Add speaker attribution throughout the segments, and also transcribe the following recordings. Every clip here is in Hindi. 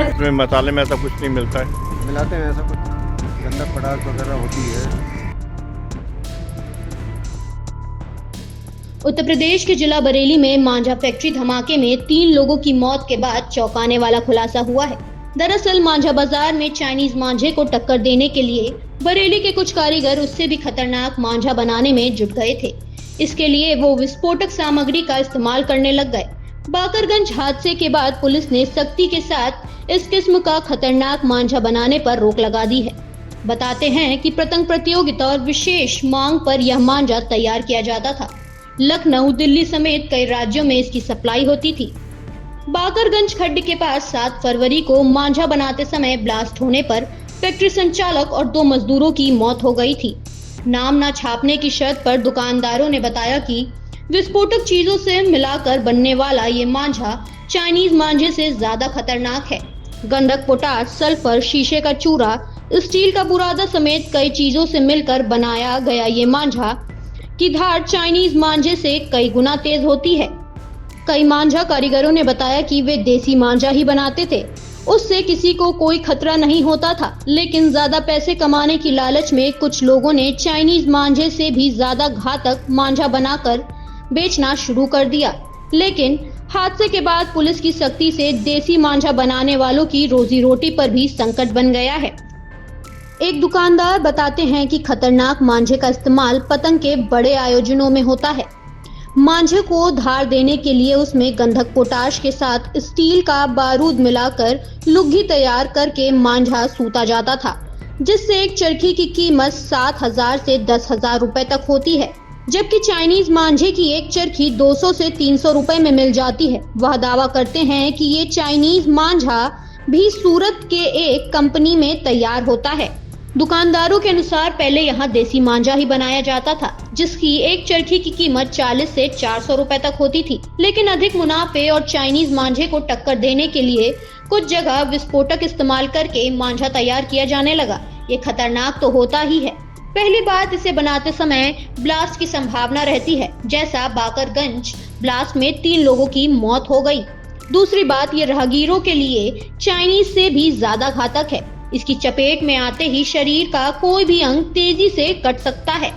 Speaker 1: इसमें मसाले में ऐसा कुछ नहीं मिलता है,
Speaker 2: मिलाते हैं, ऐसा कुछ गंदा पदार्थ वगैरह होती है।
Speaker 3: उत्तर प्रदेश के जिला बरेली में मांझा फैक्ट्री धमाके में 3 लोगों की मौत के बाद चौंकाने वाला खुलासा हुआ है। दरअसल मांझा बाजार में चाइनीज मांझे को टक्कर देने के लिए बरेली के कुछ कारीगर उससे भी खतरनाक मांझा बनाने में जुट गए थे। इसके लिए वो विस्फोटक सामग्री का इस्तेमाल करने लग गए। बाकरगंज हादसे के बाद पुलिस ने सख्ती के साथ इस किस्म का खतरनाक मांझा बनाने पर रोक लगा दी है। बताते हैं कि पतंग प्रतियोगिता और विशेष मांग पर यह मांझा तैयार किया जाता था। लखनऊ, दिल्ली समेत कई राज्यों में इसकी सप्लाई होती थी। बाकरगंज खड्ड के पास 7 फरवरी को मांझा बनाते समय ब्लास्ट होने पर फैक्ट्री संचालक और 2 मजदूरों की मौत हो गई थी। नाम न छापने की शर्त पर दुकानदारों ने बताया कि विस्फोटक चीजों से मिलाकर बनने वाला ये मांझा चाइनीज मांझे से ज्यादा खतरनाक है। गंधक, पोटाश, सल्फर, शीशे का चूरा, स्टील का बुरादा समेत कई चीजों से मिलकर बनाया गया ये मांझा की धार चाइनीज मांझे से कई गुना तेज होती है। कई मांझा कारीगरों ने बताया कि वे देसी मांझा ही बनाते थे, उससे किसी को कोई खतरा नहीं होता था। लेकिन ज्यादा पैसे कमाने की लालच में कुछ लोगों ने चाइनीज मांझे से भी ज्यादा घातक मांझा बनाकर बेचना शुरू कर दिया। लेकिन हादसे के बाद पुलिस की सख्ती से देसी मांझा बनाने वालों की रोजी रोटी पर भी संकट बन गया है। एक दुकानदार बताते हैं कि खतरनाक मांझे का इस्तेमाल पतंग के बड़े आयोजनों में होता है। मांझे को धार देने के लिए उसमें गंधक, पोटाश के साथ स्टील का बारूद मिलाकर लुग्गी तैयार करके मांझा सूता जाता था, जिससे एक चरखी की कीमत 7,000 से 10,000 रुपए तक होती है, जबकि चाइनीज मांझे की एक चरखी 200 से 300 रुपए में मिल जाती है। वह दावा करते हैं कि ये चाइनीज मांझा भी सूरत के एक कंपनी में तैयार होता है। दुकानदारों के अनुसार पहले यहाँ देसी मांझा ही बनाया जाता था, जिसकी एक चरखी की कीमत 40 से 400 रुपए तक होती थी। लेकिन अधिक मुनाफे और चाइनीज मांझे को टक्कर देने के लिए कुछ जगह विस्फोटक इस्तेमाल करके मांझा तैयार किया जाने लगा। ये खतरनाक तो होता ही है। पहली बात, इसे बनाते समय ब्लास्ट की संभावना रहती है, जैसा बाकरगंज ब्लास्ट में 3 लोगों की मौत हो गई। दूसरी बात, ये राहगीरों के लिए चाइनीज से भी ज्यादा घातक है। इसकी चपेट में आते ही शरीर का कोई भी अंग तेजी से कट सकता है।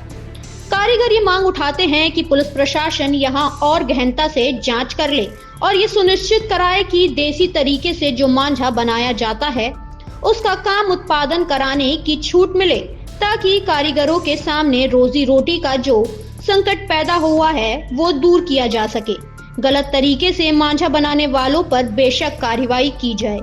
Speaker 3: कारीगर ये मांग उठाते हैं कि पुलिस प्रशासन यहाँ और गहनता से जांच कर ले और ये सुनिश्चित कराए कि देसी तरीके से जो मांझा बनाया जाता है उसका काम उत्पादन कराने की छूट मिले, ताकि कारीगरों के सामने रोजी रोटी का जो संकट पैदा हुआ है वो दूर किया जा सके। गलत तरीके से मांझा बनाने वालों पर बेशक कार्रवाई की जाए।